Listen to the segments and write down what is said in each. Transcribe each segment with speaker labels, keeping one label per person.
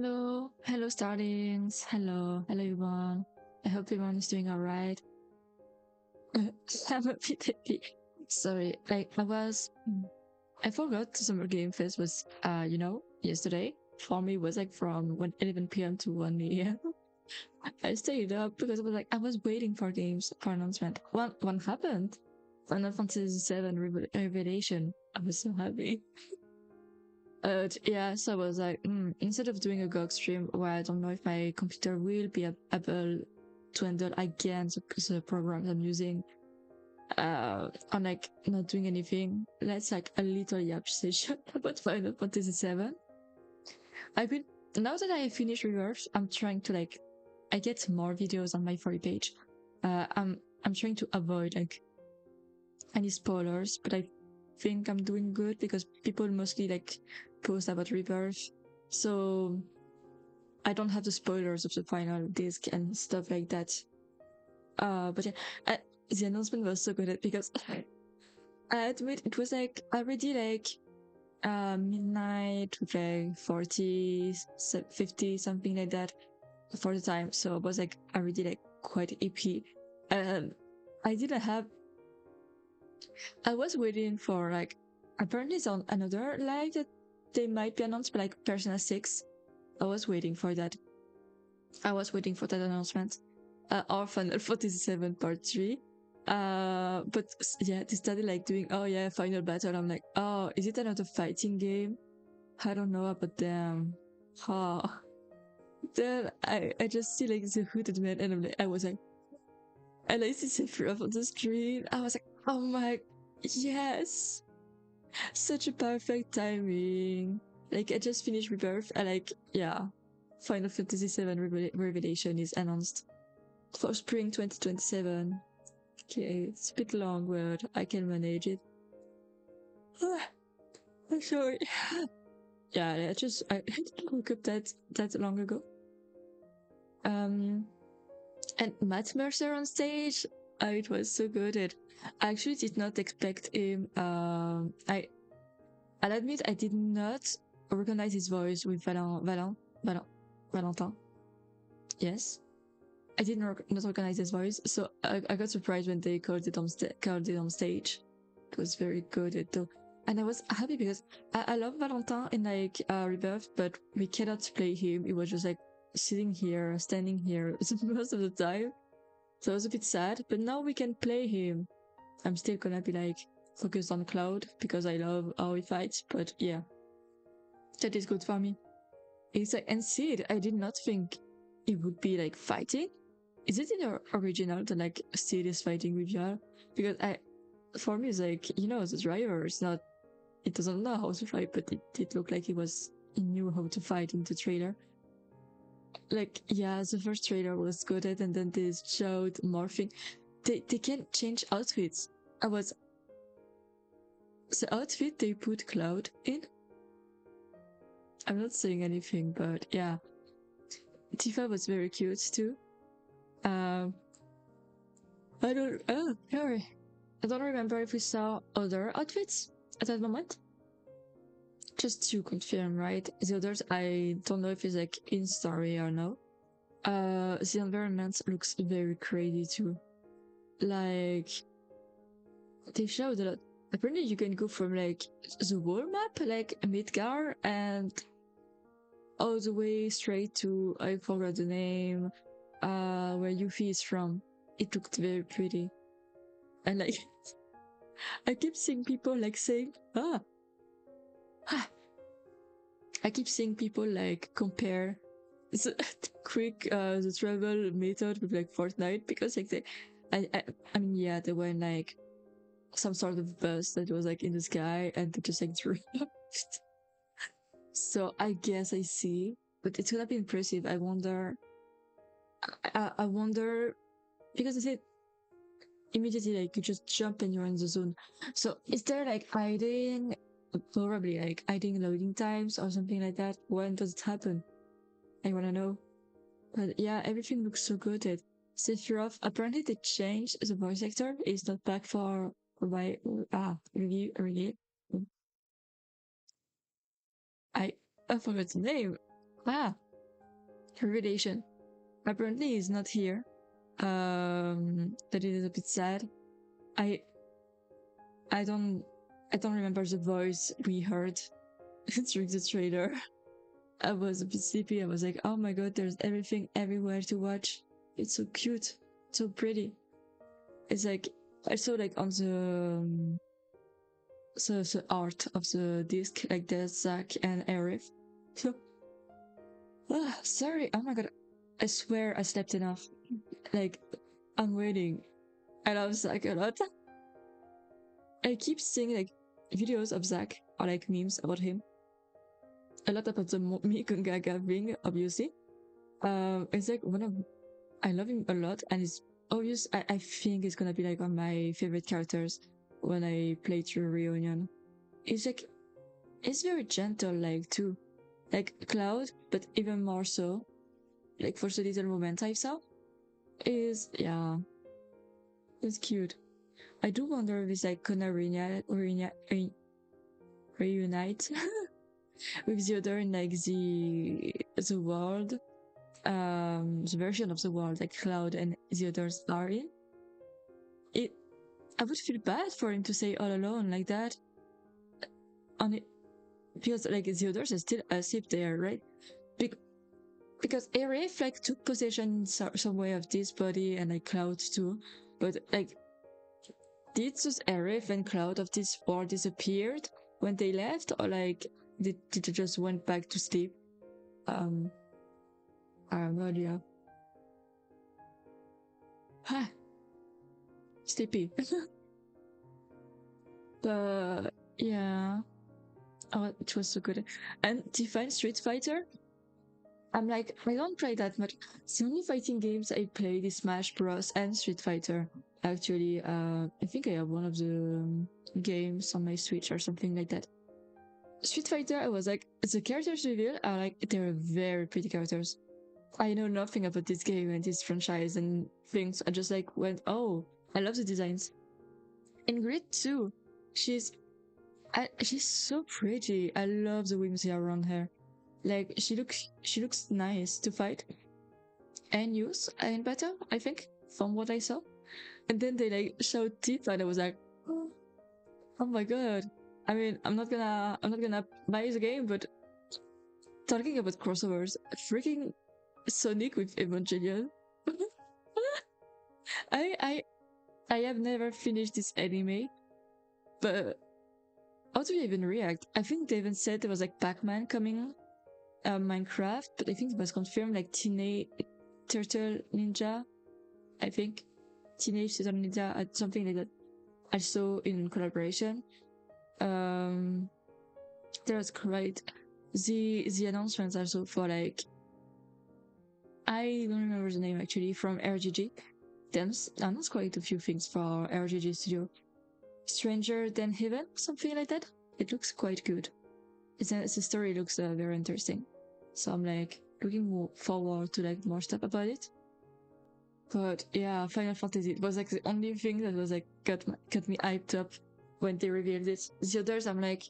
Speaker 1: Hello, Starlings. Hello, everyone. I hope everyone is doing all right. I'm a bit happy. Sorry, I forgot Summer Game Fest was, yesterday. For me, it was like from 11 p.m. to 1 a.m. I stayed up because I was waiting for games for announcement. One happened. Final Fantasy 7 Revelation. I was so happy. Yeah, so I was like, instead of doing a GOG stream where I don't know if my computer will be able to handle again the programs I'm using, I'm like not doing anything. Let's like a little yap session about Final Fantasy 7. I've been now that I finished Reverse, I'm trying to I get more videos on my For You page. I'm trying to avoid like any spoilers, but I think I'm doing good because people mostly post about Rebirth, so I don't have the spoilers of the final disc and stuff like that. But yeah, the announcement was so good because I admit it was already midnight with 40, 50, something like that for the time. So it was already quite EP. I didn't have. I was waiting for apparently it's on another live that they might be announced, but Persona 6. I was waiting for that. I was waiting for that announcement. Or Final Fantasy 7 Part 3. But yeah, they started doing, oh yeah, Final Battle. I'm like, oh, is it another fighting game? I don't know about them. Oh. Then I just see the hooded man and I was like, and I see Sephiroth on the screen. I was like, oh my, yes. Such a perfect timing. I just finished Rebirth. Yeah, Final Fantasy 7 Revelation is announced for spring 2027. Okay, it's a bit long, but I can manage it. I'm sorry. Yeah, I didn't woke up that long ago. And Matt Mercer on stage. Oh, it was so good. I actually did not expect him. I'll admit I did not recognize his voice with Valentin. Yes, I did not recognize his voice, so I got surprised when they called it on stage. It was very good though, and I was happy because I love Valentin in Rebirth, but we cannot play him. He was just sitting here, standing here most of the time, so I was a bit sad. But now we can play him. I'm still gonna be focused on Cloud because I love how he fights, but yeah, that is good for me. It's and Sid, I did not think it would be fighting. Is it in the original that Sid is fighting with Yara? Because for me, it's the driver is not, it doesn't know how to fight, but it looked like he knew how to fight in the trailer. Yeah, the first trailer was good at, and then they showed morphing. They can change outfits. The outfit they put Cloud in. I'm not saying anything, but yeah. Tifa was very cute too. I don't remember if we saw other outfits at that moment. Just to confirm, right? The others, I don't know if it's in story or no. The environment looks very crazy too. They showed a lot. Apparently, you can go from the wall map, Midgar, and all the way straight to, I forgot the name, where Yuffie is from. It looked very pretty. And I keep seeing people saying, ah. I keep seeing people compare the the travel method with Fortnite because I mean yeah, they were in some sort of bus that was in the sky and they just drew up. So I guess I see, but it's gonna be impressive. I wonder because I said immediately you just jump and you're in the zone. So is there hiding, probably hiding loading times or something like that? When does it happen? I wanna know. But yeah, everything looks so good. Sephiroth, apparently they changed the voice actor. He's not back for review. I forgot the name. Ah, Revelation. Apparently he's not here. That is a bit sad. I I don't I don't remember the voice we heard during the trailer. I was a bit sleepy. I was like, oh my god, there's everything everywhere to watch. It's so cute, so pretty. It's like I saw like on the art of the disc, like there's Zack and Arif. Sorry. Oh my god. I swear I slept enough. Like, I'm waiting. I love Zack a lot. I keep seeing like videos of Zack or like memes about him. A lot about the Mekong Gaga thing, obviously. It's like one of I love him a lot, and it's obvious. I think it's gonna be like one of my favorite characters when I play through Reunion. It's like it's very gentle, like too, like Cloud, but even more so. Like for the little moments I saw, is yeah, it's cute. I do wonder if it's like gonna reunite with the other in like the world, the version of the world like Cloud and the others are in. It I would feel bad for him to stay all alone like that on it because like the others are still asleep there, right? Be- because Arif like took possession some way of this body and like Cloud too, but like did those Arif and Cloud of this world disappeared when they left, or like did they just went back to sleep? Um, I have no idea. Huh, sleepy. But yeah, oh, it was so good. And Define Street Fighter. I'm like, I don't play that much. The only fighting games I played is Smash Bros. And Street Fighter. Actually, I think I have one of the games on my Switch or something like that. Street Fighter, I was like, the characters revealed are like, they're very pretty characters. I know nothing about this game and this franchise and things. I just like went, oh, I love the designs. In Grid too, she's she's so pretty. I love the whimsy around her. Like she looks nice to fight and use in battle, I think, from what I saw. And then they like showed teeth and I was like, oh my god. I mean, I'm not gonna buy the game, but talking about crossovers, freaking Sonic with Evangelion. I I I have never finished this anime, but how do you even react? I think they even said there was like Pac-Man coming, Minecraft, but I think it was confirmed like Teenage Turtle Ninja. I think Teenage Turtle Ninja, something like that. I saw in collaboration. Um, that was great. The announcements also for like I don't remember the name actually from RGG. Them announced quite a few things for RGG Studio. Stranger Than Heaven, something like that. It looks quite good. The story looks very interesting. So I'm like looking forward to like more stuff about it. But yeah, Final Fantasy, it was like the only thing that was like got me hyped up when they revealed it. The others, I'm like,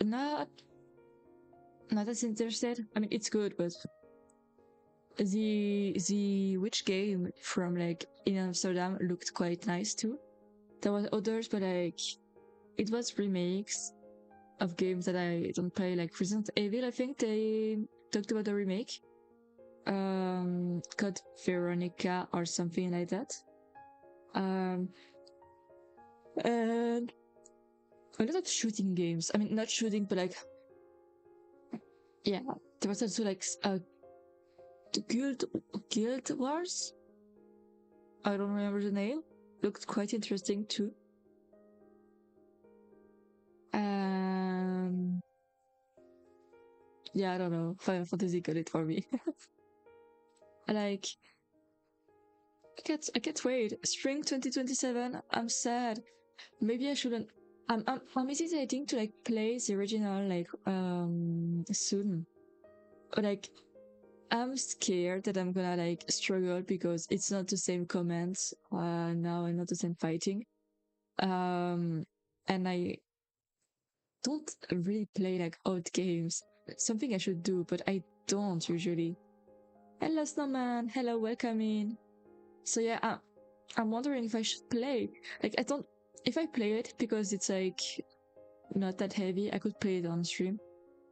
Speaker 1: not as interested. I mean, it's good, but the witch game from like in Amsterdam looked quite nice too. There was others, but like it was remakes of games that I don't play, like Resident Evil. I think they talked about a remake, called Veronica or something like that. Um, and a lot of shooting games. I mean, not shooting, but like yeah, there was also like Guild Wars. I don't remember the name. Looked quite interesting too. Um, yeah, I don't know. Final Fantasy got it for me. Like, I can't wait. Spring 2027. I'm sad. Maybe I shouldn't. I'm hesitating to like play the original like soon. But like I'm scared that I'm gonna like struggle because it's not the same comments now and not the same fighting. Um, and I don't really play like old games. Something I should do, but I don't usually. Hello, Snowman. Hello, welcome in. So yeah, I'm wondering if I should play. Like, I don't. If I play it because it's like not that heavy, I could play it on stream.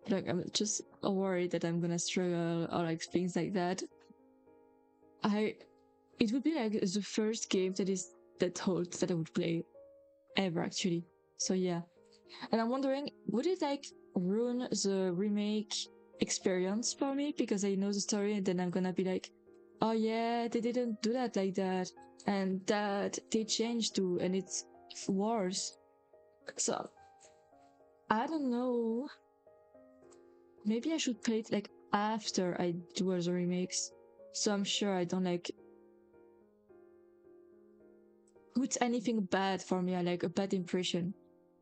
Speaker 1: Like, I'm just worried that I'm gonna struggle or like things like that. I. It would be like the first game that holds that I would play ever actually. So yeah, and I'm wondering, would it like ruin the remake experience for me because I know the story and then I'm gonna be like, oh yeah, they didn't do that like that, and that they changed to, and it's worse. So I don't know. Maybe I should play it like after I do other remakes, so I'm sure I don't like put anything bad for me, or like a bad impression.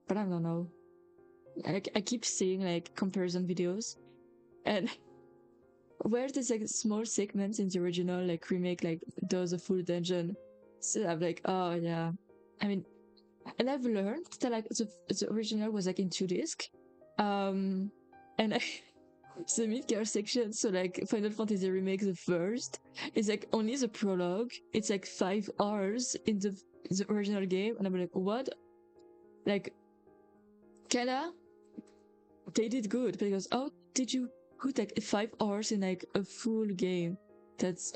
Speaker 1: But I don't know. I keep seeing like comparison videos, and where there's like small segments in the original like remake like does a full dungeon, so I'm like, oh yeah. I mean, and I've learned that like the original was like in 2 disc, and I, the mid-gear section, so like Final Fantasy remake the first is like only the prologue, it's like 5 hours in the original game, and I'm like, what? Like, kinda they did good because how did you put like 5 hours in like a full game? That's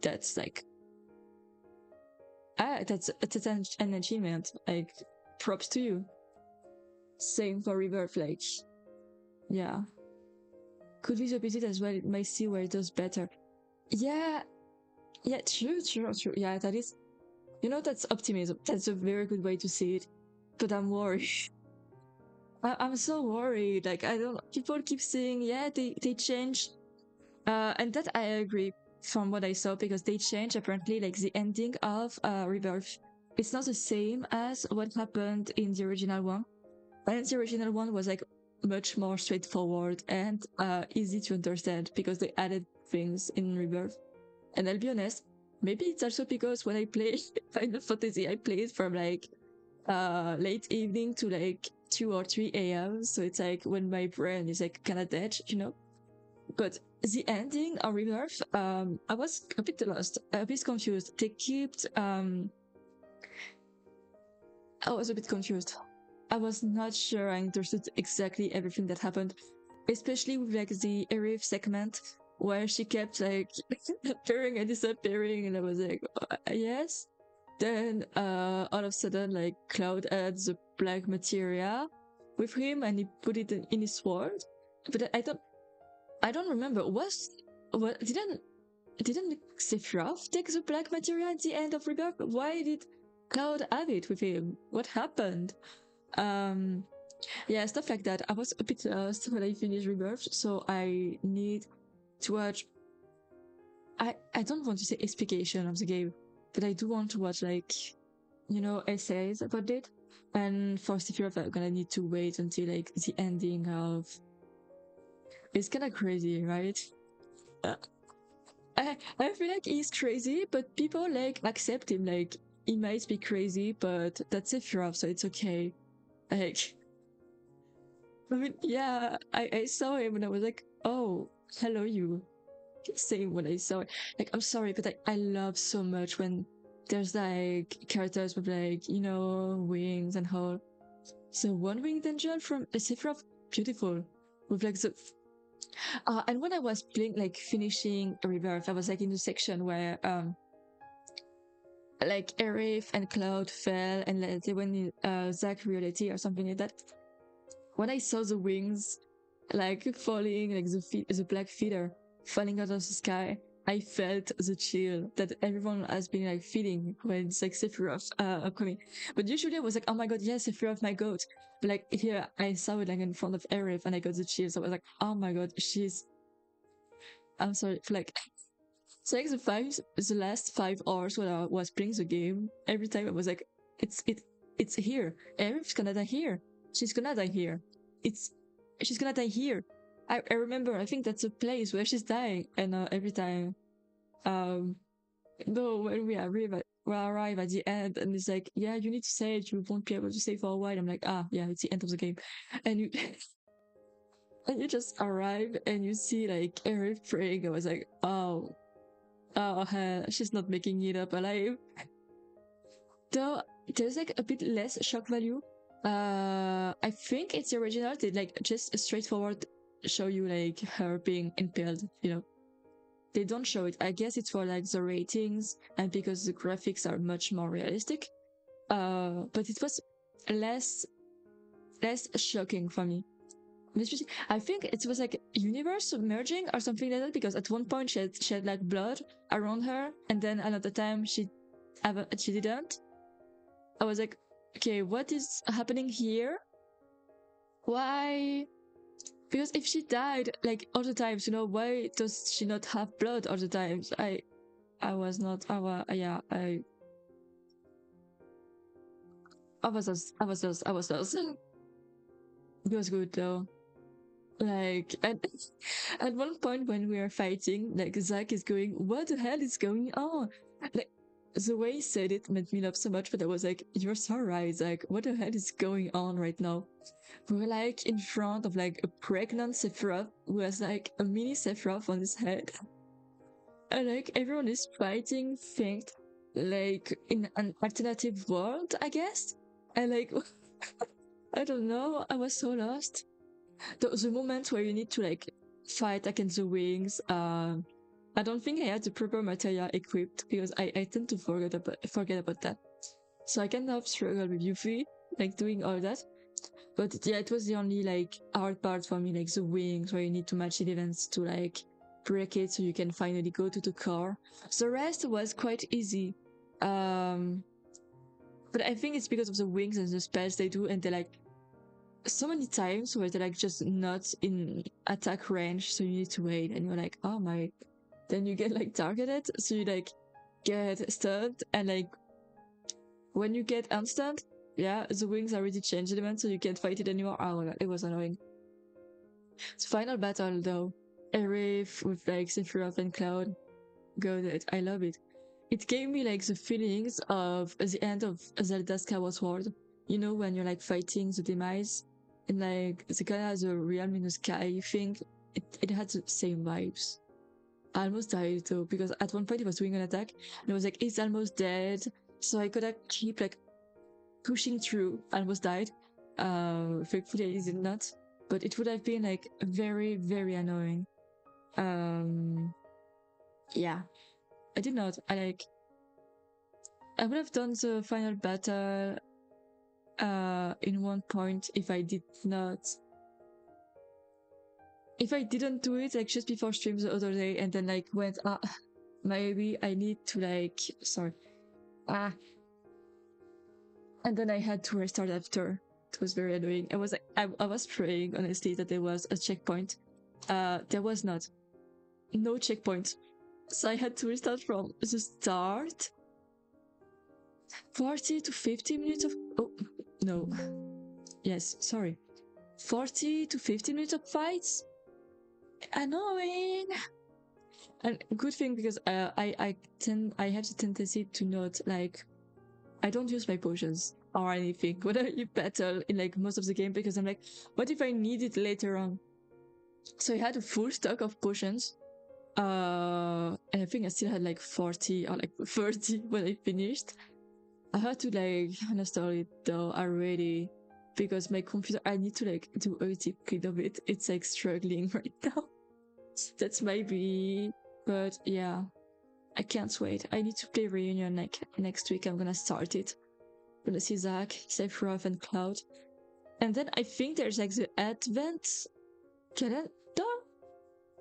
Speaker 1: that's like that's an achievement. Like, props to you. Same for Rebirth. Like, yeah, could visit it as well. It might see where it does better. Yeah, yeah, true. Yeah, that is. That's optimism. That's a very good way to see it. But I'm worried. I'm so worried. Like, I don't. People keep saying, yeah, they changed. And that I agree from what I saw because they changed apparently like the ending of Rebirth. It's not the same as what happened in the original one. And the original one was like much more straightforward and easy to understand because they added things in Rebirth. And I'll be honest, maybe it's also because when I play Final Fantasy, I play it from like late evening to like 2 or 3 a.m. So it's like when my brain is like kind of dead. But the ending of Rebirth, I was a bit lost, a bit confused. I was a bit confused. I was not sure I understood exactly everything that happened, especially with like the Arif segment where she kept like appearing and disappearing, and I was like, yes. Then all of a sudden, like Cloud had the black materia with him, and he put it in his sword. But I don't remember. What didn't Sephiroth take the black materia at the end of Rebirth? Why did Cloud have it with him? What happened? Um, yeah, stuff like that. I was a bit lost when I finished Rebirth, so I need to watch. I don't want to say explication of the game, but I do want to watch like essays about it. And for Sephiroth, I'm gonna need to wait until like the ending of. It's kind of crazy, right? Uh, I feel like he's crazy, but people like accept him. Like, he might be crazy, but that's Sephiroth, so it's okay. Like, I mean, yeah, I saw him and I was like, oh, hello, you. Same when I saw it. Like, I'm sorry, but I love so much when there's like characters with like, wings and all. So one winged angel from Sephiroth, beautiful. With like the and when I was playing like finishing Rebirth, I was like in the section where like Aerith and Cloud fell and like, they went in Zack reality or something like that. When I saw the wings like falling, like the black feather falling out of the sky, I felt the chill that everyone has been like feeling when it's like Sephiroth upcoming. But usually I was like, oh my god, yes, Sephiroth, my goat. But like here, I saw it like in front of Aerith and I got the chills. I was like, oh my god, I'm sorry, like so like the last 5 hours when I was playing the game, every time I was like, it's here. Eric's gonna die here. She's gonna die here. It's she's gonna die here. I remember. I think that's a place where she's dying, and every time, um, no, when we arrive at the end, and it's like, yeah, you need to say it. You won't be able to say for a while. I'm like, ah, yeah, it's the end of the game, and you, And you just arrive and you see like Eric praying. I was like, oh, she's not making it up alive. Though there's like a bit less shock value. I think it's the original. They like just straightforward show you like her being impaled. They don't show it. I guess it's for like the ratings and because the graphics are much more realistic. But it was less less shocking for me. I think it was like universe merging or something like that because at one point she had like blood around her, and then another time she didn't. I was like, okay, what is happening here? Why? Because if she died like all the times, why does she not have blood all the times? I was not. Yeah. I was lost. I was lost. I was lost. It was good though. Like at one point when we are fighting, like Zach is going, "What the hell is going on?" Like the way he said it made me laugh so much, but I was like, "You're so right, Zach. What the hell is going on right now?" We were like in front of like a pregnant Sephiroth who has like a mini Sephiroth on his head, and like everyone is fighting things like in an alternative world, I guess. And like I don't know, I was so lost. The moment where you need to like fight against the wings, I don't think I had the proper material equipped because I tend to forget about that. So I kind of struggle with Yuffie, like doing all that. But yeah, it was the only like hard part for me, like the wings where you need to match the events to like break it so you can finally go to the car. The rest was quite easy. Um but I think it's because of the wings and the spells they do, and they're like so many times where they're like just not in attack range, so you need to wait, and you're like, oh my. Then you get like targeted, so you like get stunned, and like when you get unstunned, yeah, the wings already changed element, so you can't fight it anymore. Oh my god, it was annoying. The final battle though, Aerith with like Sephiroth and Cloud, got it. I love it. It gave me like the feelings of the end of Zelda Skyward Sword. When you're like fighting the demise and like the guy has a realm in the sky thing. It had the same vibes. I almost died though because at one point he was doing an attack and I was like, he's almost dead. So I could keep like pushing through. I almost died. Thankfully I did not. But it would have been like very, very annoying. Yeah. I did not. I would have done the final battle in one point if I didn't do it like just before stream the other day and then like went maybe I need to like sorry and then I had to restart after. It was very annoying. I was like I was praying honestly that there was a checkpoint. There was not. No checkpoint. So I had to restart from the start. 40 to 50 minutes of no. Yes, sorry. 40 to 50 minutes of fights? Annoying! And good thing because I have the tendency to not like I don't use my potions or anything when I battle in like most of the game because I'm like, what if I need it later on? So I had a full stock of potions. And I think I still had like 40 or like 30 when I finished. I had to like uninstall it though already because my computer I need to like do a deep clean of it. It's like struggling right now. That's maybe, but yeah, I can't wait. I need to play Reunion like next week. I'm gonna start it. I'm gonna see Zach, Sephiroth, and Cloud, and then I think there's like the Advent calendar.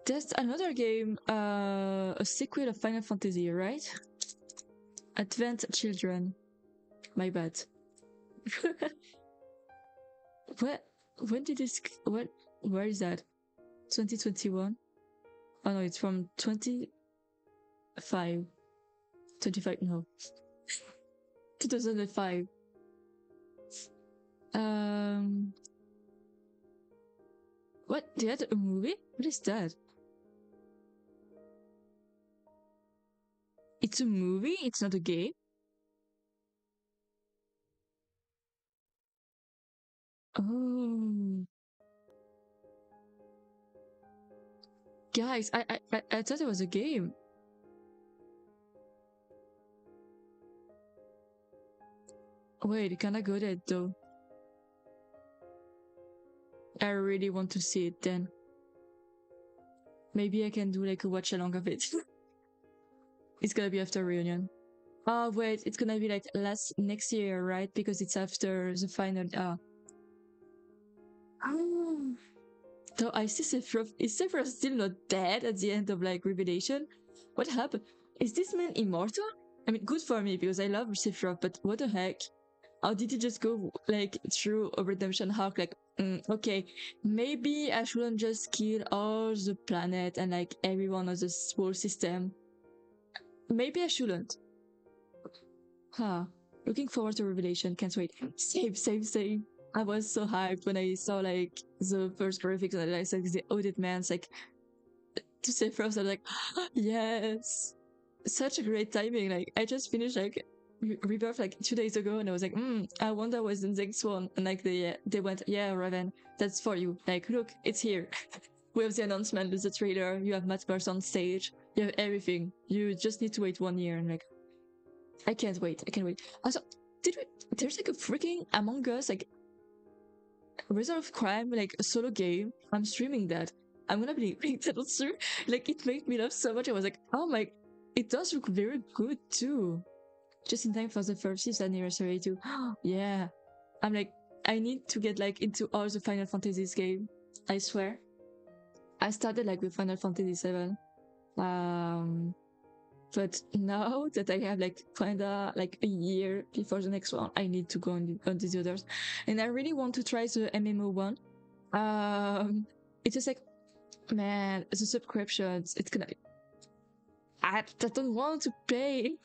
Speaker 1: That's another game, a sequel of Final Fantasy, right? Advent Children. My bad. What? When did this? What? Where is that? 2021? Oh no, it's from 25. 25? No. 2005. What? They had a movie? What is that? It's a movie? It's not a game? Oh. Guys, I thought it was a game. Wait, can I go there though? I really want to see it then. Maybe I can do like a watch along of it. It's gonna be after reunion. Oh wait, it's gonna be like last next year, right? Because it's after the final. Oh. So I see Sephiroth. Is Sephiroth still not dead at the end of like Revelation? What happened? Is this man immortal? I mean, good for me because I love Sephiroth, but what the heck? How did he just go like through a redemption arc? Like, okay, maybe I shouldn't just kill all the planet and like everyone of the whole system. Maybe I shouldn't. Huh. Looking forward to Revelation. Can't wait. Same, same, same. I was so hyped when I saw like the first graphics and I saw the audit man's like to say first. I was like, yes, such a great timing. Like I just finished like Rebirth like 2 days ago, and I was like, I wonder what's the next one. And like they went, yeah, Raven, that's for you. Like, look, it's here. We have the announcement, there's the trailer. You have Matt Mercer on stage. You have everything. You just need to wait 1 year. And like, I can't wait. I can't wait. Also, did we? There's like a freaking Among Us like Resolve Crime like a solo game. I'm streaming that. I'm gonna be playing that on stream. Like it made me laugh so much. I was like, oh my, it does look very good too. Just in time for the 30th anniversary too. Yeah, I'm like, I need to get like into all the Final Fantasies game. I swear. I started like with Final Fantasy 7. Um, but now that I have like kinda like a year before the next one, I need to go on these others. And I really want to try the MMO one. It's just like, man, the subscriptions, it's gonna, I don't want to pay.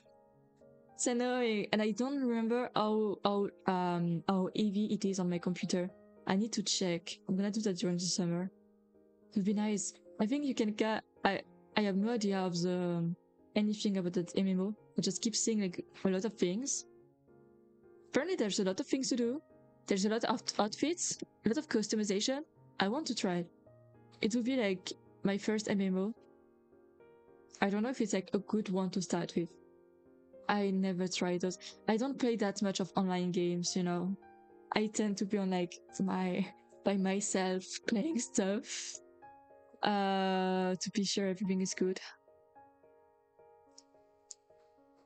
Speaker 1: It's annoying. And I don't remember how heavy it is on my computer. I need to check. I'm gonna do that during the summer. It would be nice. I think you can get, I have no idea of the anything about that MMO. I just keep seeing like a lot of things. Apparently there's a lot of things to do. There's a lot of outfits, a lot of customization. I want to try it. It would be like my first MMO. I don't know if it's like a good one to start with. I never tried those. I don't play that much of online games, you know. I tend to be on like my by myself playing stuff. To be sure everything is good.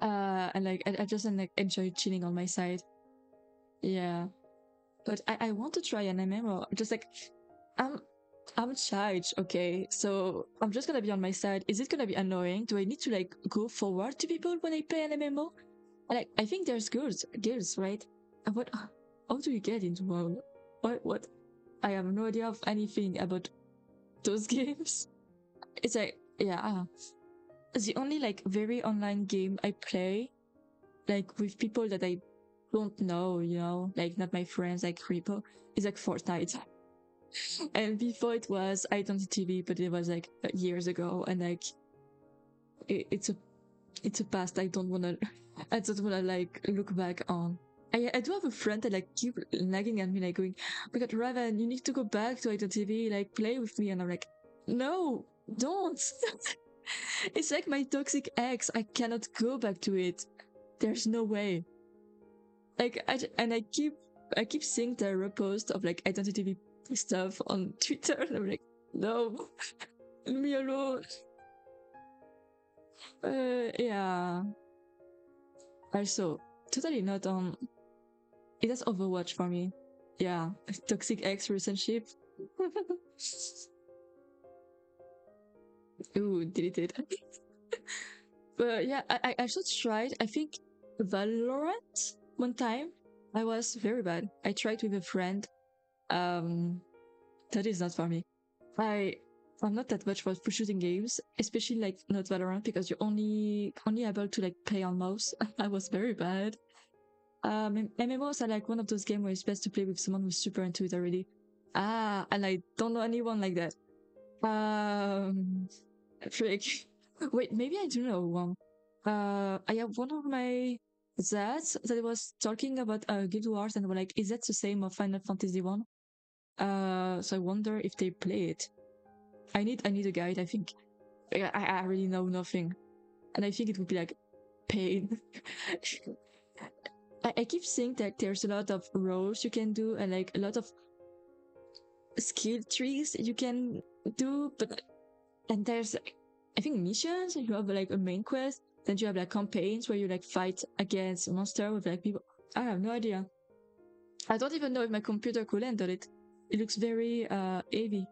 Speaker 1: And like I just like enjoy chilling on my side. Yeah. But I want to try an MMO. Just like I'm I'm charged, okay. So I'm just gonna be on my side. Is it gonna be annoying? Do I need to like go forward to people when I play an MMO? Like I think there's girls, right? And what how do you get into one? What? I have no idea of anything about those games. It's like yeah. The only like very online game I play, like with people that I don't know, you know, like not my friends, like Repo, is like Fortnite. And before it was Identity TV, but it was like years ago, and like it's a past I don't wanna like look back on. I do have a friend that like keep nagging at me like going, oh my god, Raven, you need to go back to Identity TV, like play with me, and I'm like, no, don't. It's like my toxic ex. I cannot go back to it. There's no way. Like I keep seeing the repost of like Identity TV stuff on Twitter, and I'm like, no, leave me alone. Yeah. Also, totally not on. It has Overwatch for me. Yeah, toxic ex relationship. Ooh, deleted. But yeah, I also tried. I think Valorant one time. I was very bad. I tried with a friend. Um, that is not for me. I I'm not that much for shooting games, especially like not Valorant because you're only able to like play on mouse. I was very bad. MMOs are like one of those games where it's best to play with someone who's super into it already. And I don't know anyone like that. Frick. Wait, maybe I do know one. I have one of my Zats that was talking about Guild Wars and were like, is that the same of Final Fantasy 1? So I wonder if they play it. I need a guide, I think. I really know nothing. And I think it would be like pain. I keep saying that there's a lot of roles you can do and like a lot of skill trees you can do, but and there's I think missions, you have like a main quest, then you have like campaigns where you like fight against a monster with like people. I have no idea. I don't even know if my computer could handle it. It looks very heavy.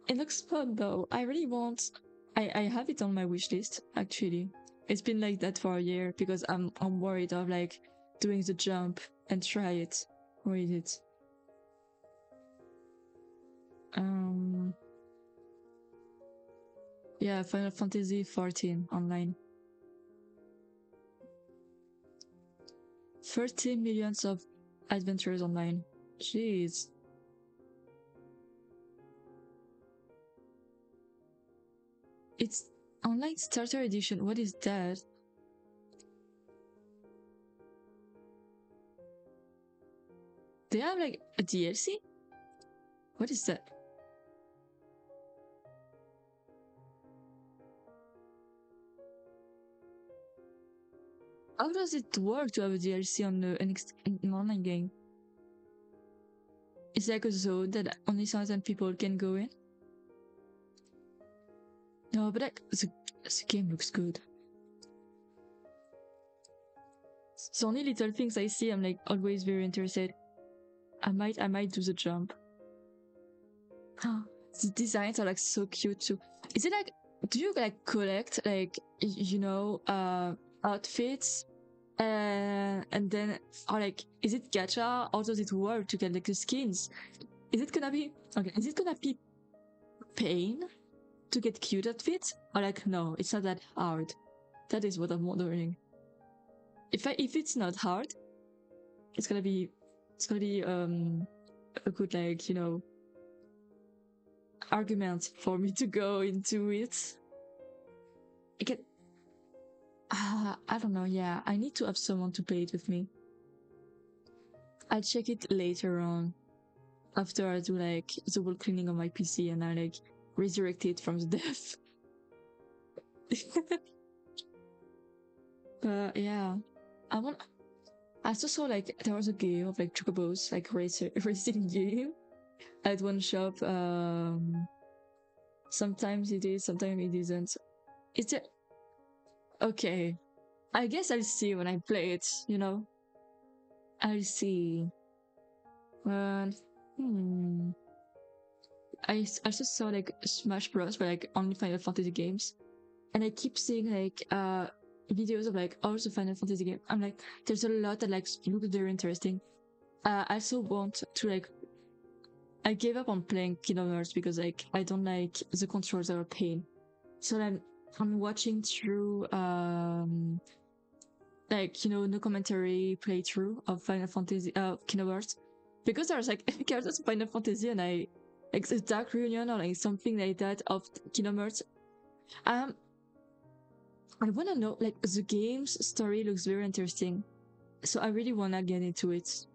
Speaker 1: It looks fun though. I really want. I have it on my wish list actually. It's been like that for a year because I'm worried of like doing the jump and try it. Where is it? Um. Yeah, Final Fantasy 14 online. 30 millions of adventures online. Jeez. It's online starter edition. What is that? They have like a DLC? What is that? How does it work to have a DLC on an online game? It's like a zone that only certain people can go in? No, but like, the game looks good. It's only little things I see, I'm like always very interested. I might do the jump. The designs are like so cute too. Is it like, do you like collect like outfits and then or like is it gacha or does it work to get like the skins? Is it gonna be okay? Is it gonna be pain to get cute outfits or like no? It's not that hard. That is what I'm wondering. If it's not hard, it's gonna be a good like argument for me to go into it. I get I don't know. Yeah, I need to have someone to play it with me. I'll check it later on after I do like the whole cleaning of my PC and I like resurrect it from the death. But yeah, I want. I also saw like there was a game of like chocobos, like racing game at one shop. Sometimes it is, sometimes it isn't. Is it okay? I guess I'll see when I play it. I'll see. But hmm. Also saw like Smash Bros, but like only Final Fantasy games, and I keep seeing like videos of like all the Final Fantasy games. I'm like, there's a lot that like looks very interesting. I also want to like. I gave up on playing Kingdom Hearts because like I don't like the controls are a pain. So I'm watching through like no commentary playthrough of Final Fantasy Kingdom Hearts because there's like characters of Final Fantasy and I like the Dark Reunion or like something like that of Kingdom Hearts. Um, I wanna know like the game's story looks very interesting, so I really wanna get into it,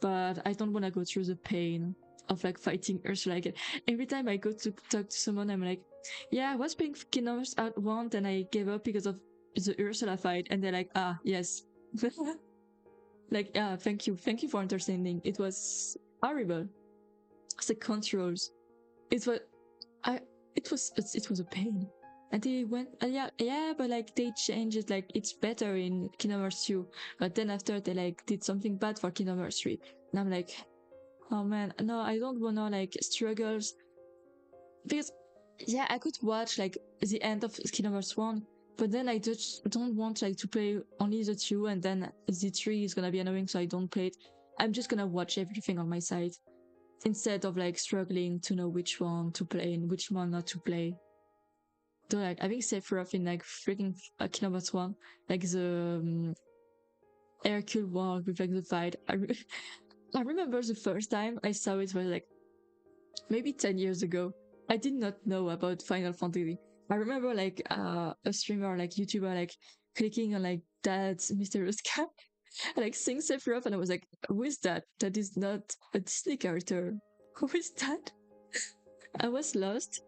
Speaker 1: but I don't wanna go through the pain of like fighting Ursula again. Every time I go to talk to someone, I'm like, yeah, I was playing Kingdom Hearts at one, and I gave up because of the Ursula fight, and they're like, ah, yes. Like, yeah, thank you for understanding. It was horrible. It's the controls. It was, I, it was a pain. And they went, yeah, but like they changed it, like it's better in Kingdom Hearts 2. But then after they like did something bad for Kingdom Hearts 3. And I'm like, oh man, no, I don't wanna like struggles. Because, yeah, I could watch like the end of Kingdom Hearts 1, but then I just don't want like to play only the 2 and then the 3 is gonna be annoying, so I don't play it. I'm just gonna watch everything on my side instead of like struggling to know which one to play and which one not to play. Though like I think Sephiroth in like freaking Kingdom Hearts 1, like the Hercule walk with like the fight. I remember the first time I saw it was like maybe 10 years ago. I did not know about Final Fantasy. I remember like a streamer, like YouTuber, like clicking on like that mysterious cat and like seeing Sephiroth, and I was like, who is that? That is not a Disney character. Who is that? I was lost.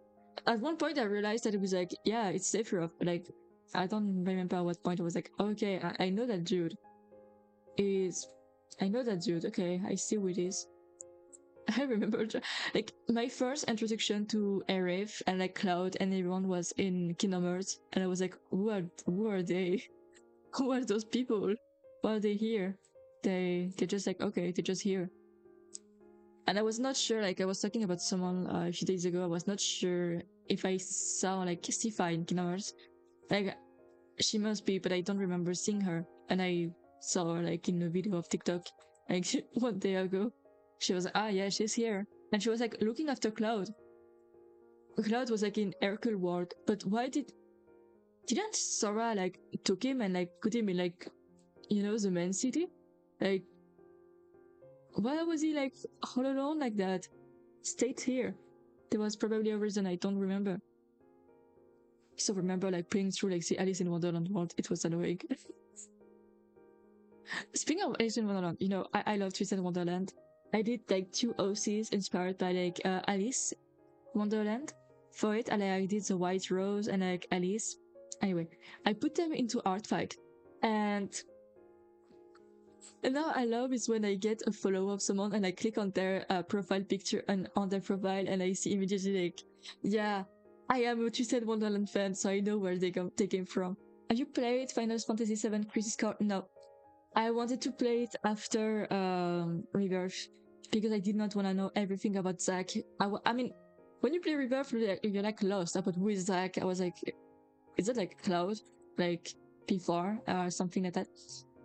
Speaker 1: At one point I realized that it was like, yeah, it's Sephiroth, but like I don't remember at what point I was like, okay, I know that dude is I know that dude, okay, I see who it is. I remember like my first introduction to Arif and like Cloud and everyone was in Kingdom Hearts, and I was like, who are they? Who are those people? Why are they here? They're just like, okay, they're just here. And I was not sure, like I was talking about someone a few days ago, I was not sure if I saw like Sifa in Kingdom Hearts. Like she must be, but I don't remember seeing her. And I saw her like in a video of TikTok like 1 day ago. She was like, ah yeah, she's here. And she was like looking after Cloud. Cloud was like in Hercule World, but why didn't Sora like took him and like put him in like, you know, the main city? Like why was he like all alone like that? Stayed here. There was probably a reason I don't remember. So remember like playing through like the Alice in Wonderland world, it was annoying. Speaking of Alice in Wonderland, you know, I love Twisted Wonderland. I did like 2 OCs inspired by like Alice Wonderland for it, and I did the White Rose and like Alice. Anyway, I put them into Artfight, and now I love is when I get a follow of someone and I click on their profile picture and on their profile and I see immediately like, yeah, I am a Twisted Wonderland fan, so I know where they came from. Have you played Final Fantasy VII Crisis Core? No. I wanted to play it after Rebirth because I did not want to know everything about Zack. I mean, when you play Rebirth, you're like lost about who is Zack. I was like, is it like Cloud, like before or something like that?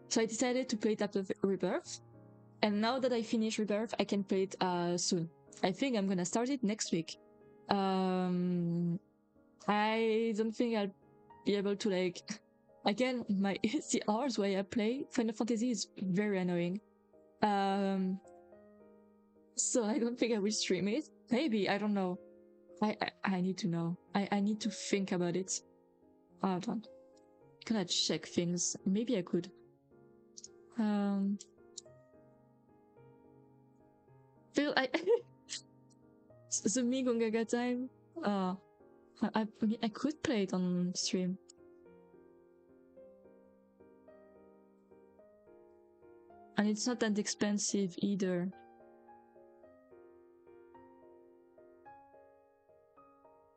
Speaker 1: So I decided to play it after Rebirth, and now that I finish Rebirth, I can play it soon. I think I'm gonna start it next week. I don't think I'll be able to like. Again, the hours where I play Final Fantasy is very annoying. So I don't think I will stream it. Maybe, I don't know. I need to know. I need to think about it. Hold on. Can I check things? Maybe I could. Feel I the Me Gongaga time. I mean I could play it on stream. And it's not that expensive either.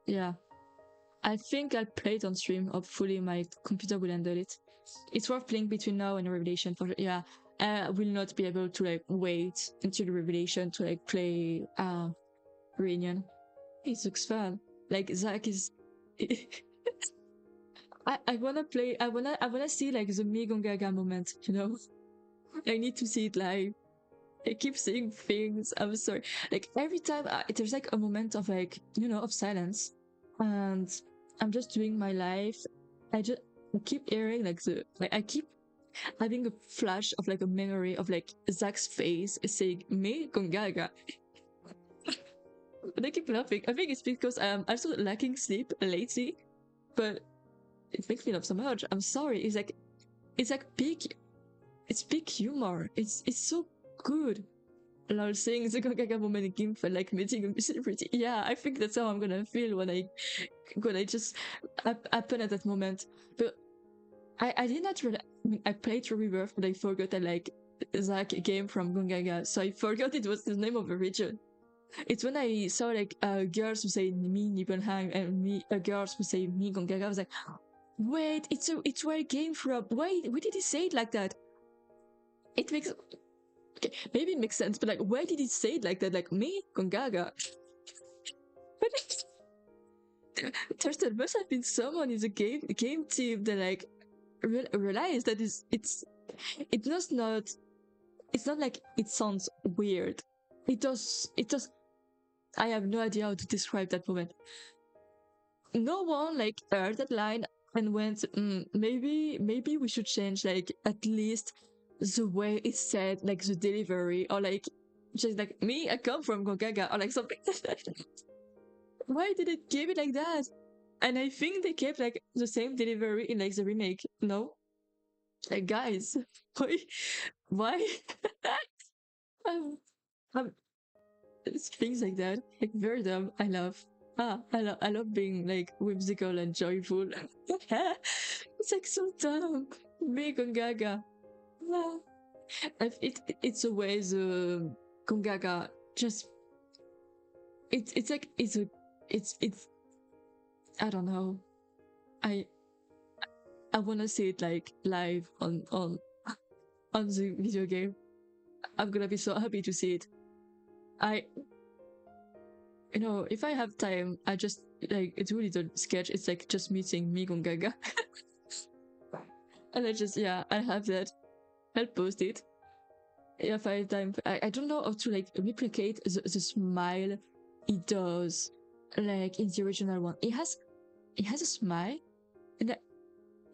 Speaker 1: Yeah. I think I'll play it on stream. Hopefully my computer will handle it. It's worth playing between now and Revelation for sure. Yeah. I will not be able to like wait until Revelation to like play Reunion. It looks fun. Like Zack is I wanna play I wanna see like the Me Gongaga moment, you know? I need to see it live. I keep saying things. I'm sorry. Like every time there's like a moment of like, you know, of silence, and I'm just doing my life. I keep hearing like I keep having a flash of like a memory of like Zach's face saying "Me Gongaga," and I keep laughing. I think it's because I'm also lacking sleep lately, but it makes me laugh so much. I'm sorry. It's like peak humor. It's so good. Lol, saying the Gongaga moment in game felt like meeting a celebrity. Yeah, I think that's how I'm gonna feel when I just happen at that moment. But I did not really. I mean, I played through Rebirth, but I forgot that like Zack came from Gongaga, so I forgot it was the name of a region. It's when I saw like girls who say me Nibelheim and me girls who say me Gongaga. I was like, wait, it's where it came from. Why did he say it like that? It makes okay, maybe it makes sense, but like, why did he say it like that? Like me Gongaga. There must have been someone in the game team that like realized that it does not it's not like it sounds weird. It does I have no idea how to describe that moment. No one like heard that line and went, maybe we should change like at least the way it's said, like the delivery, or like just like me, I come from Gongaga, or like something. Why did it give it like that? And I think they kept like the same delivery in like the remake. No, like guys, why? Why? um, um, it's things like that, like very dumb. I love. I love being like whimsical and joyful. It's like so dumb. Me Gongaga. Ah. It's always Gongaga. Just it's like it's I don't know. I I wanna see it like live on the video game. I'm gonna be so happy to see it. I if I have time, I just like it's really the sketch. It's like just meeting me Gongaga. And I just I have that. I'll post it. If I have time. I don't know how to like replicate the smile he does like in the original one. It has a smile and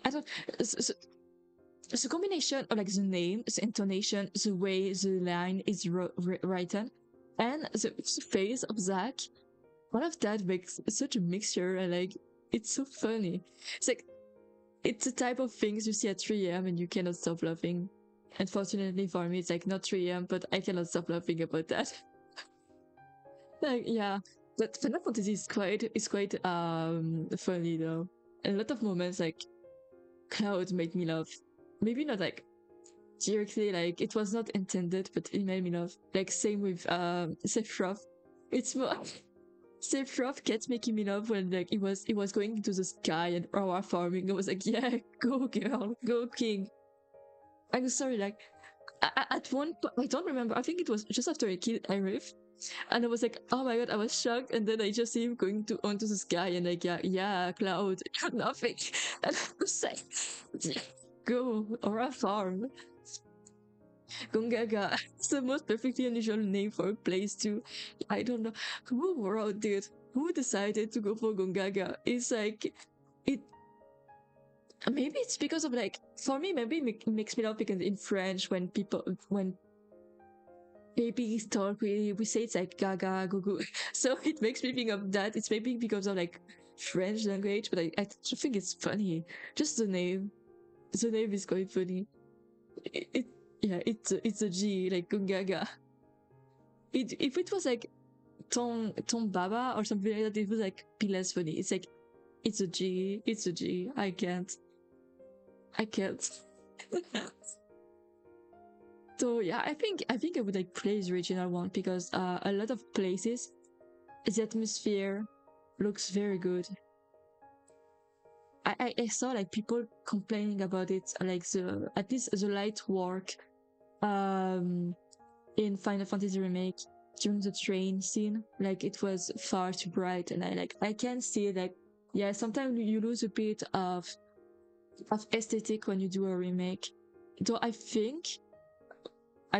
Speaker 1: I don't the combination of like the name, the intonation, the way the line is written, and the face of Zach, all of that makes such a mixture, and like it's so funny. It's like it's the type of things you see at 3 a.m. and you cannot stop laughing. Unfortunately for me, it's like not 3 a.m., but I cannot stop laughing about that. Like but Final Fantasy is quite funny though. And a lot of moments like Cloud made me laugh. Maybe not like directly, like it was not intended, but it made me laugh. Like same with Sephiroth. It's more Sephiroth kept making me laugh when like it was going into the sky and our farming. I was like, yeah, go girl, go king. I'm sorry, like at one point, I don't remember. I think it was just after I killed Arif, and I was like, oh my god, I was shocked. And then I just see him going to onto the sky, and like, yeah, Cloud, you're nothing. And I was like, go or a farm. Gongaga. It's the most perfectly unusual name for a place too. I don't know who wrote it. Who decided to go for Gongaga? It's like it. Maybe it's because of like for me. Maybe it makes me laugh because in French when babies talk we say it's like gaga gugu. So it makes me think of that. It's maybe because of like French language, but I just think it's funny. Just the name. The name is quite funny. It yeah, it's a G like Gungaga. If it was like Tom Baba or something like that, it was like be less funny. It's like it's a G, it's a G. I can't. So yeah, I think I would like play the original one because a lot of places the atmosphere looks very good. I saw like people complaining about it, like the at least the light work um in Final Fantasy Remake during the train scene, like it was far too bright, and I can see like yeah, sometimes you lose a bit of aesthetic when you do a remake. Though I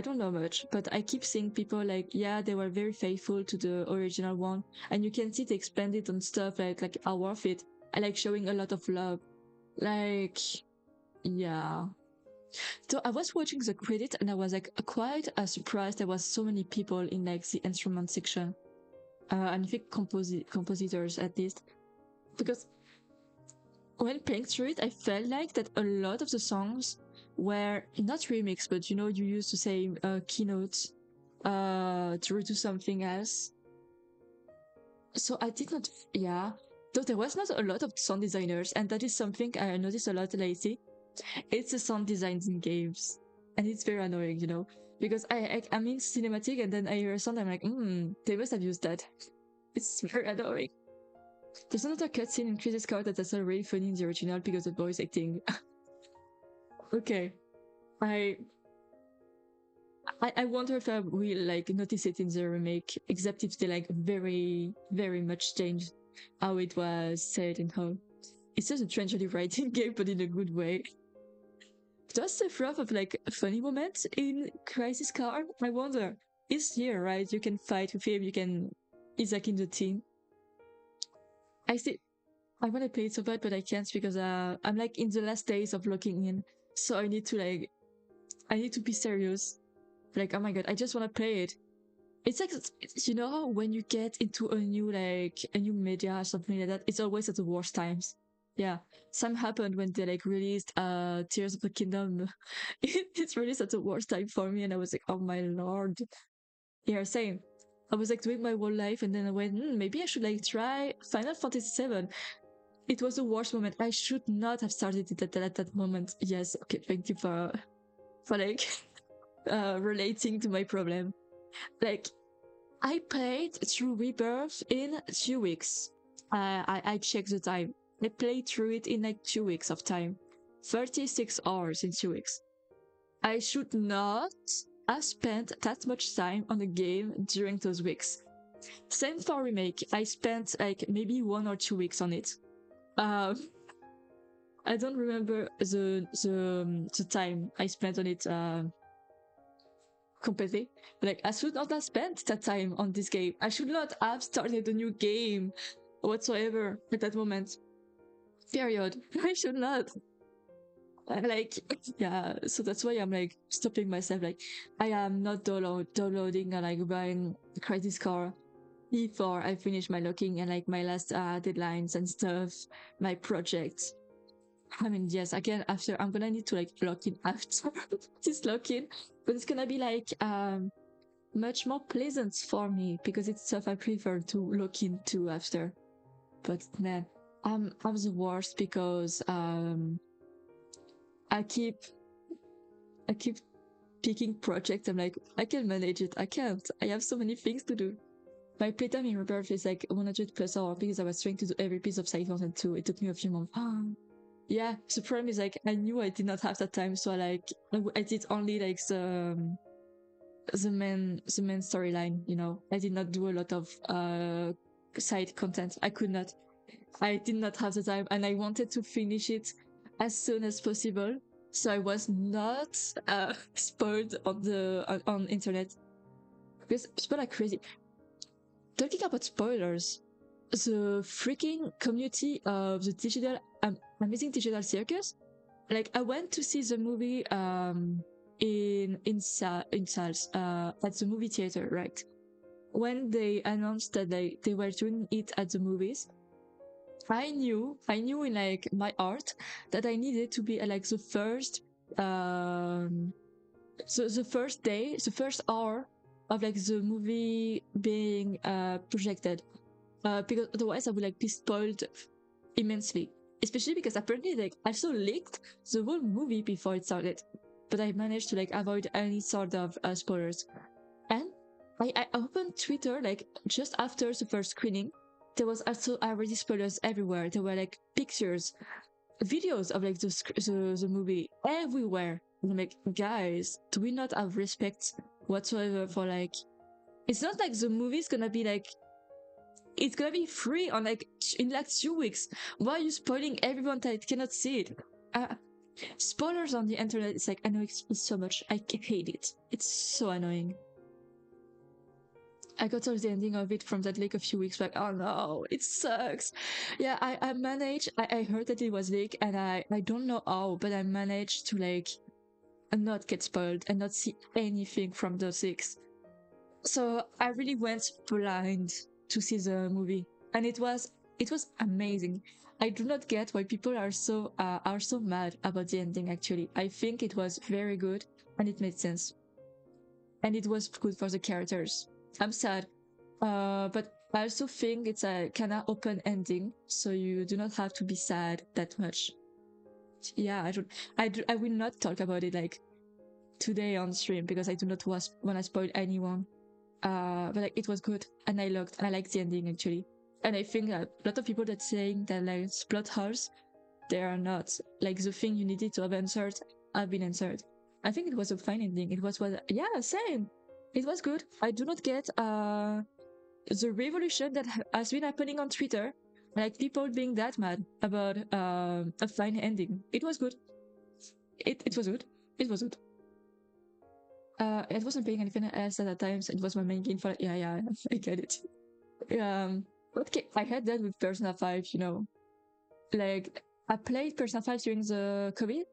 Speaker 1: don't know much, but I keep seeing people like yeah, they were very faithful to the original one, and you can see they expanded on stuff like how worth it. I like showing a lot of love, like yeah. So I was watching the credit and I was like quite surprised there was so many people in like the instrument section. And I think compositors at least. Because when playing through it, I felt like that a lot of the songs were not remixed, but you used to say keynotes to do something else. So I did not, yeah. Though there was not a lot of sound designers, and that is something I noticed a lot lately. It's the sound designs in games, and it's very annoying, because I'm in cinematic and then I hear a sound. I'm like, they must have used that. It's very annoying. There's another cutscene in Crisis Core that's not really funny in the original because of voice acting. Okay, I I wonder if I will like notice it in the remake, except if they like very very much change how it was said and how it's just a tragedy writing game, but in a good way. Does the fluff of like funny moments in Crisis Core? I wonder. He's here, right? You can fight with him. He's like in the team. I see. I want to play it so bad, but I can't because I'm like in the last days of locking in, so I need to be serious. Like, oh my god, I just want to play it. It's like when you get into a new media or something like that, it's always at the worst times. Yeah, some happened when they like released Tears of the Kingdom. It's released at the worst time for me, and I was like, oh my lord. Yeah, same. I was like doing my whole life, and then I went, maybe I should like try Final Fantasy 7. It was the worst moment. I should not have started it at that moment. Yes, okay, thank you for like relating to my problem. Like, I played through Rebirth in 2 weeks. I checked the time. I played through it in like 2 weeks of time. 36 hours in 2 weeks. I should not have spent that much time on the game during those weeks. Same for Remake. I spent like maybe 1 or 2 weeks on it. Um, I don't remember the time I spent on it completely. Like, I should not have spent that time on this game. I should not have started a new game whatsoever at that moment. Period. I should not. Like, yeah, so that's why I'm like stopping myself. Like, I am not downloading and like buying Crisis Core before I finish my locking and like my last deadlines and stuff, my projects. I mean, yes, again, after I'm gonna need to like lock in after this lock in, but it's gonna be like much more pleasant for me because it's stuff I prefer to look into after. But man, I'm the worst because I keep picking projects. I'm like, I can manage it. I can't. I have so many things to do. My playtime in Rebirth is like 100 plus hours because I was trying to do every piece of side content too. It took me a few months. Yeah, the problem is like I knew I did not have that time, so I did only like the main storyline. You know, I did not do a lot of side content. I could not. I did not have the time, and I wanted to finish it as soon as possible, so I was not spoiled on internet because people are crazy. Talking about spoilers, the freaking community of the digital amazing digital circus. Like, I went to see the movie in Sals at the movie theater, right? When they announced that they were doing it at the movies, I knew in like my heart that I needed to be at like the first the first day, the first hour of like the movie being projected, because otherwise I would like be spoiled immensely. Especially because apparently like I also leaked the whole movie before it started, but I managed to like avoid any sort of spoilers. And I opened Twitter like just after the first screening. There was also already spoilers everywhere. There were like pictures, videos of like the movie everywhere. And I'm like, guys, do we not have respect whatsoever for like? It's not like the movie's gonna be like, it's gonna be free on like in like 2 weeks. Why are you spoiling everyone that cannot see it? Spoilers on the internet, it's like, I know it's so much. I hate it. It's so annoying. I got told the ending of it from that leak a few weeks back. Oh no, it sucks. Yeah, I managed. I heard that it was leaked, and I don't know how, but I managed to like not get spoiled and not see anything from those leaks. So I really went blind to see the movie, and it was amazing. I do not get why people are so mad about the ending. Actually, I think it was very good and it made sense, and it was good for the characters. I'm sad, but I also think it's a kind of open ending, so you do not have to be sad that much. Yeah, I will not talk about it like today on stream because I do not want to spoil anyone. But like it was good, and I liked the ending actually. And I think that a lot of people that saying that like plot holes, they are not. Like the thing you needed to have answered have been answered. I think it was a fine ending. It was what, yeah, same. It was good. I do not get the revolution that has been happening on Twitter, like people being that mad about a fine ending. It was good. It was good. It was good. It wasn't paying anything else at that time, so it was my main game for, yeah, I get it. Okay, I had that with Persona 5, you know. Like, I played Persona 5 during the COVID,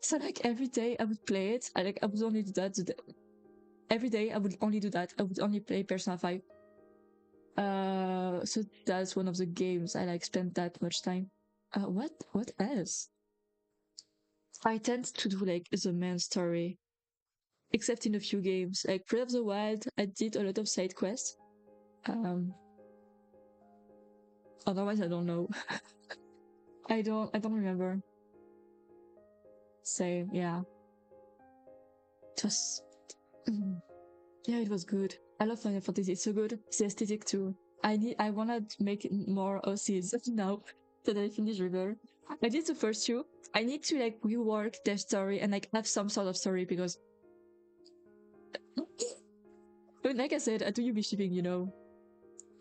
Speaker 1: so like every day I would play it. I would only do that. Every day I would only do that. I would only play Persona 5. So that's one of the games I like spent that much time. What else? I tend to do like the main story, except in a few games. Like Breath of the Wild, I did a lot of side quests. Um, Otherwise, I don't know. I don't remember. So yeah, it was. Yeah, it was good. I love Final Fantasy. It's so good. It's aesthetic too. I wanna make more OCs now that I finish River. I did the first two. I need to like rework their story and like have some sort of story because like I said, I do UB shipping, you know.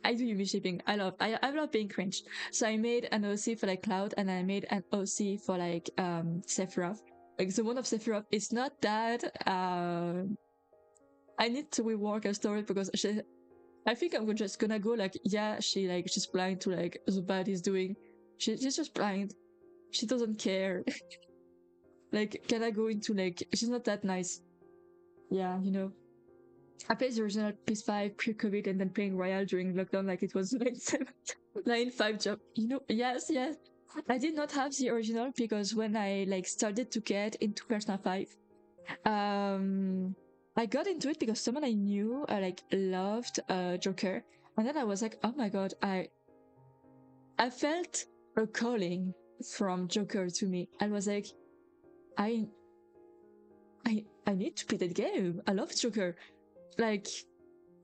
Speaker 1: I do UB shipping. I love being cringe. So I made an OC for like Cloud and I made an OC for like Sephiroth. Like the one of Sephiroth is not that I need to rework her story because I think I'm just gonna go like, yeah, she's blind to like the bad he's doing. She's just blind. She doesn't care. Like, can I go into like she's not that nice. Yeah, you know. I played the original PS5 pre-COVID and then playing Royal during lockdown like it was like 9-5 job. You know, yes, yes. I did not have the original because when I like started to get into Persona 5, um I got into it because someone I knew like loved Joker. And then I was like, oh my god, I felt a calling from Joker to me. I was like, I I need to play that game. I love Joker. Like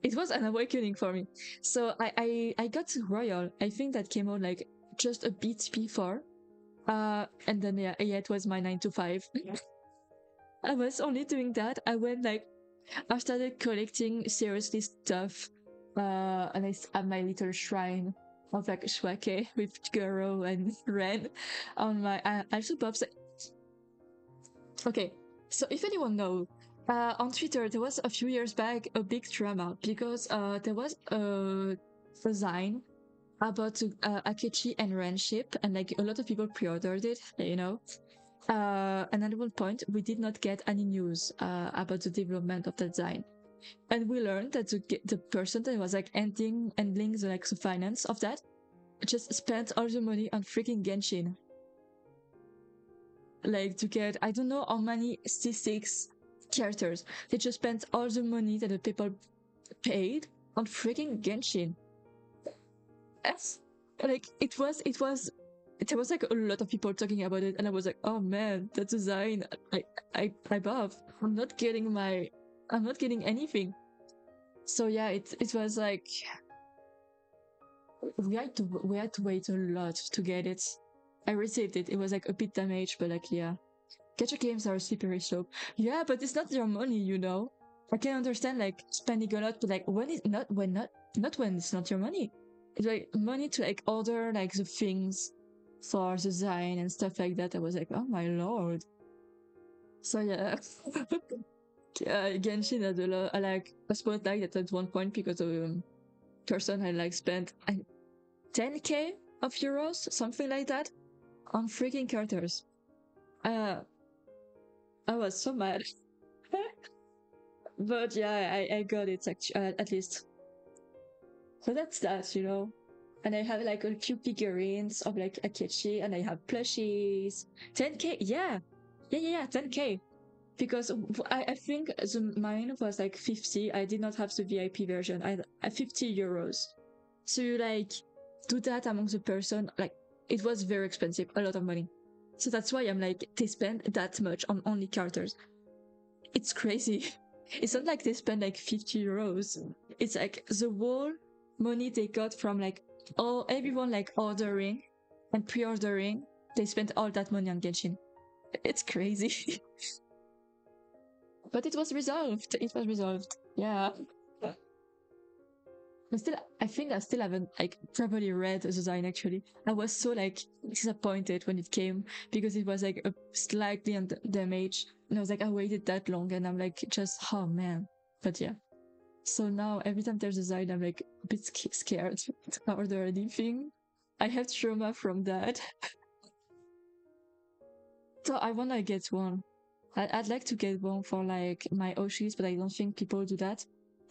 Speaker 1: it was an awakening for me. So I got to Royal. I think that came out like just a bit before. And then yeah, it was my 9 to 5. I was only doing that. I started collecting seriously stuff. And I have my little shrine of like Shuake with Goro and Ren on my also Bob's. Okay, so if anyone knows, on Twitter there was a few years back a big drama because there was a design about Akechi and Ren ship, and like a lot of people pre-ordered it, you know. And at one point, we did not get any news about the development of the design, and we learned that the person that was like handling the finance of that just spent all the money on freaking Genshin, like to get I don't know how many C6 characters. They just spent all the money that the people paid on freaking Genshin. That's like there was like a lot of people talking about it, and I was like, oh man, that design, I love. I'm not getting anything. So yeah, it was like we had to wait a lot to get it. I received it. It was like a bit damaged, but like yeah, gacha games are slippery slope. Yeah, but it's not your money, you know. I can understand like spending a lot, but like not when it's not your money. It's like money to like order like the things for the design and stuff like that. I was like, oh my lord. So yeah, yeah, Genshin had a lot. I like a spotlight at one point because of person had like spent 10k of euros, something like that, on freaking characters. Uh, I was so mad. But yeah, I got it actually, at least. So that's that, you know. And I have like a few figurines of like Akechi, and I have plushies. 10k, yeah, 10k. Because I think mine was like 50. I did not have the VIP version. I 50 euros. So you like do that among the person, like it was very expensive, a lot of money. So that's why I'm like, they spend that much on only characters. It's crazy. It's not like they spend like 50 euros. It's like the whole money they got from like all everyone like ordering and pre-ordering. They spent all that money on Genshin. It's crazy. But it was resolved. It was resolved. Yeah. I think I still haven't like properly read the design actually. I was so like disappointed when it came because it was like a slightly damaged, and I was like, I waited that long, and I'm like, just oh man. But yeah. So now every time there's a design, I'm like a bit scared to order anything. I have trauma from that. So I wanna get one. I'd like to get one for like my Oshis, but I don't think people do that.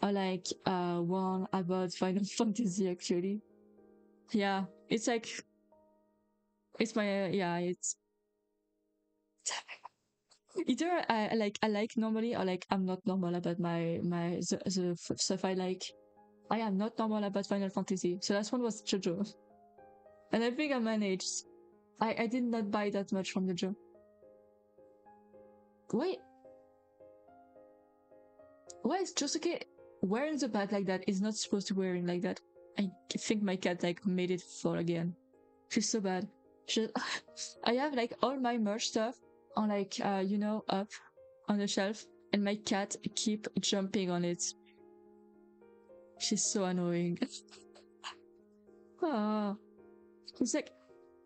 Speaker 1: I like one about Final Fantasy actually. Yeah, it's like it's my yeah, it's either I like normally or like I'm not normal about my stuff I like. I am not normal about Final Fantasy. So last one was JoJo. And I think I managed. I did not buy that much from JoJo. Wait, why is Josuke wearing the bag like that? He's not supposed to wearing like that. I think my cat like made it fall again. She's so bad. She, I have like all my merch stuff on like you know, up on the shelf, and my cat keep jumping on it. She's so annoying. Ah, it's like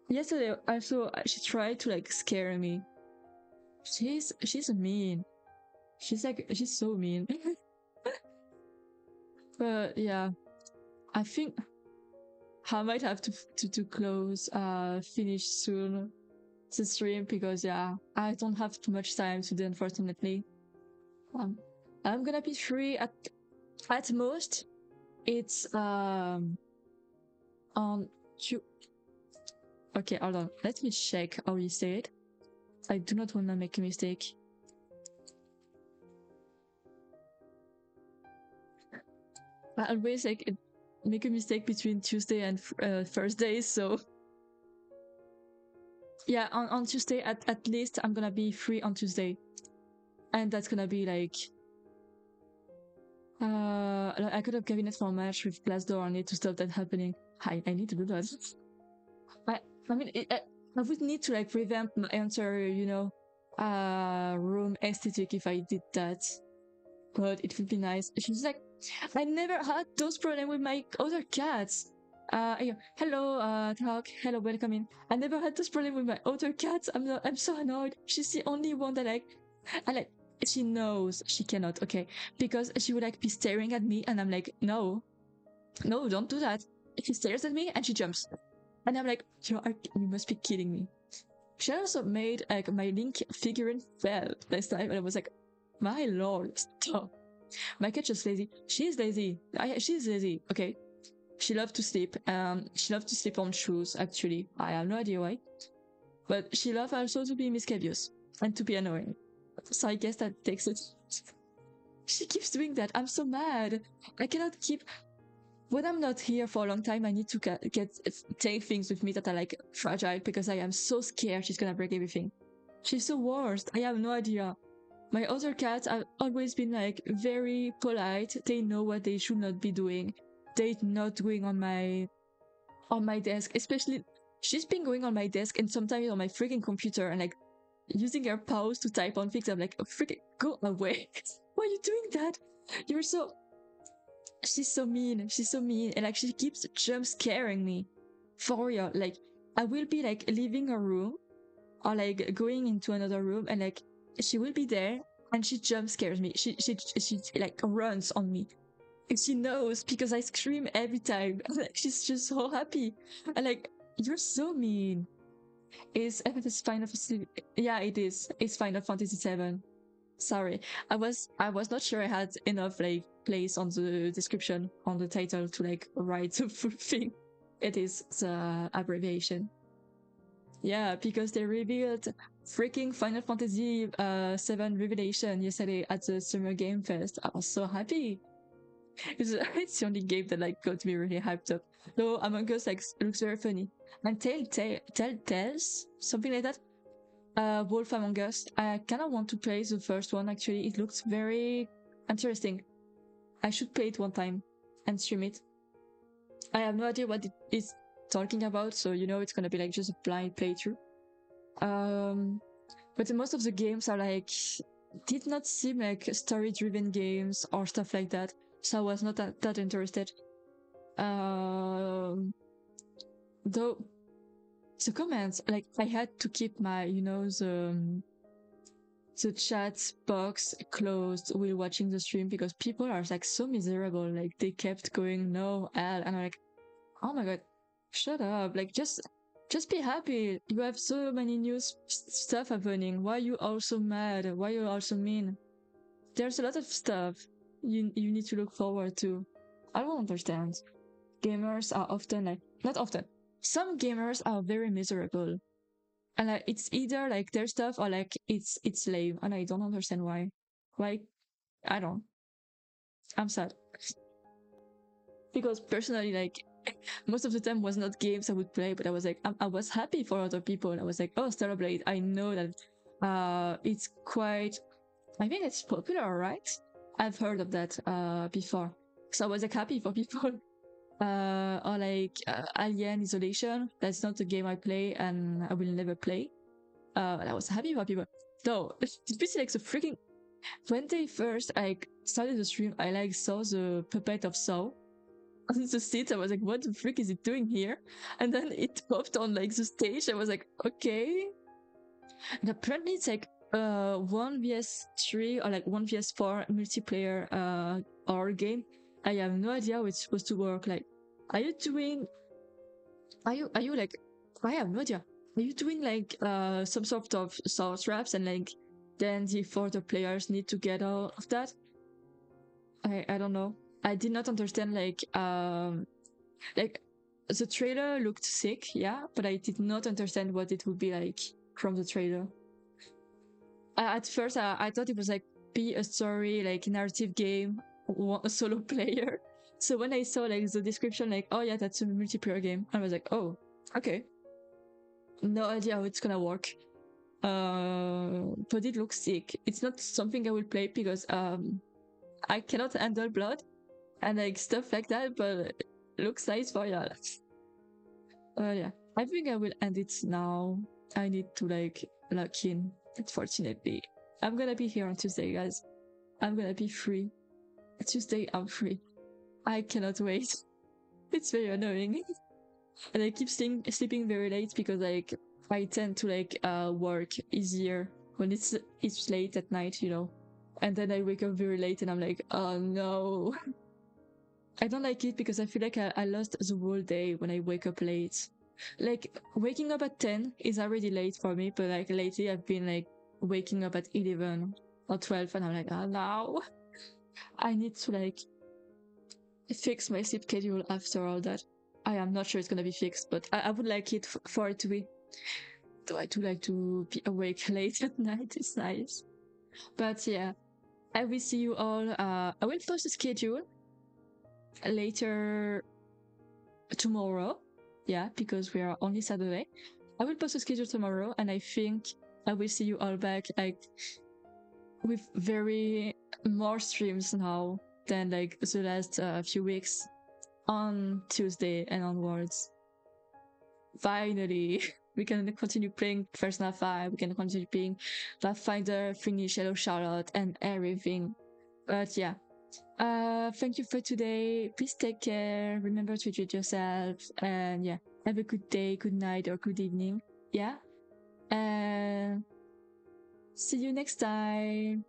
Speaker 1: yesterday. Also, she tried to like scare me. She's mean. She's so mean. But yeah, I think I might have to close finish soon the stream because yeah, I don't have too much time today, unfortunately. I'm gonna be free at most. It's on two. Okay, hold on. Let me check how you say it. I do not want to make a mistake. I always like make a mistake between Tuesday and Thursday, so yeah, on Tuesday at least I'm gonna be free on Tuesday, and that's gonna be like I could have given it for a match with Glassdoor on it to stop that happening. I need to do that. I mean I would need to like revamp my entire, you know, room aesthetic if I did that, but it would be nice. She's like, I never had those problems with my other cats. Hello, Talk. Hello, welcome in. I never had those problems with my other cats. I'm so annoyed. She's the only one that I like. She knows she cannot. Okay, because she would like be staring at me, and I'm like, no, don't do that. She stares at me and she jumps, and I'm like, you must be kidding me. She also made like my Link figurine fell last time, and I was like, my lord, stop. My cat just lazy. She's lazy. She's lazy. Okay. She loves to sleep. She loves to sleep on shoes. Actually, I have no idea why, but she loves also to be mischievous and to be annoying. So I guess that takes it. She keeps doing that. I'm so mad. I cannot keep. When I'm not here for a long time, I need to take things with me that are like fragile because I am so scared she's gonna break everything. She's the worst. I have no idea. My other cats have always been like very polite. They know what they should not be doing. They're not going on my desk. Especially, she's been going on my desk and sometimes on my freaking computer and like using her paws to type on things. I'm like, oh, freaking go away! Why are you doing that? You're so. She's so mean. She's so mean, and like she keeps jump scaring me. For real, like I will be like leaving a room or like going into another room and like she will be there and she jump scares me. She like runs on me. And she knows because I scream every time. Like she's just so happy. And like, you're so mean. Is FF Final Fantasy? Yeah, it is. It's Final Fantasy 7. Sorry. I was not sure I had enough like place on the description on the title to like write the full thing. It is the abbreviation. Yeah, because they revealed freaking Final Fantasy 7 Revelation yesterday at the Summer Game Fest. I was so happy. It's the only game that like got me really hyped up. Though Among Us like looks very funny. And Tales, something like that. Wolf Among Us. I kind of want to play the first one actually. It looks very interesting. I should play it one time and stream it. I have no idea what it is talking about, so you know it's gonna be like just a blind playthrough. But most of the games are like did not seem like story-driven games or stuff like that, so I was not that interested. Though the comments, like I had to keep my, you know, the chat box closed while watching the stream because people are like so miserable. Like they kept going no L, and I'm like, oh my god, shut up! Like just be happy. You have so many new stuff happening. Why are you all so mad? Why are you all so mean? There's a lot of stuff you need to look forward to. I don't understand. Gamers are often like not often. Some gamers are very miserable. And like it's either like their stuff or like it's lame, and I don't understand why. Like I don't. I'm sad. because personally, like most of the time was not games I would play, but I was like, I was happy for other people. I was like, oh, Stellar Blade, I know that it's quite, I think it's popular, right? I've heard of that before. So I was like happy for people. Or like Alien Isolation. That's not a game I play and I will never play. And I was happy for people. So especially like the freaking when they first like started the stream, I like saw the puppet of Saw on the seat. I was like, what the frick is it doing here? And then it popped on like the stage. I was like, okay. And apparently it's like 1vs3 or like 1vs4 multiplayer horror game. I have no idea how it's supposed to work. Like, are you doing are you like I have no idea. Are you doing like some sort of source traps and like then the further players need to get out of that? I don't know. I did not understand like the trailer looked sick, yeah, but I did not understand what it would be like from the trailer. At first, I thought it was like be a story, like narrative game, a solo player. So when I saw like the description, like, oh yeah, that's a multiplayer game, I was like, oh, okay. No idea how it's gonna work. But it looks sick. It's not something I will play because I cannot handle blood and like stuff like that, but it looks nice for yeah. Yeah. I think I will end it now. I need to like log in, unfortunately. I'm gonna be here on Tuesday, guys. I'm gonna be free. Tuesday, I'm free. I cannot wait. It's very annoying. And I keep sleeping very late because like I tend to like work easier when it's late at night, you know. And then I wake up very late and I'm like, oh no. I don't like it because I feel like I lost the whole day when I wake up late. Like waking up at 10 is already late for me, but like lately I've been like waking up at 11 or 12 and I'm like, oh no. I need to like fix my sleep schedule after all that. I am not sure it's gonna be fixed, but I would like it for it to be. Though I do like to be awake late at night, it's nice. But yeah, I will see you all. I will post a schedule later tomorrow. Yeah, because we are only Saturday. I will post a schedule tomorrow, and I think I will see you all back like with very more streams now than like the last few weeks on Tuesday and onwards. Finally, we can continue playing Persona 5, we can continue playing Pathfinder, finish Hello Charlotte, and everything. But yeah, thank you for today. Please take care. Remember to treat yourself. And yeah, have a good day, good night, or good evening. Yeah. And see you next time.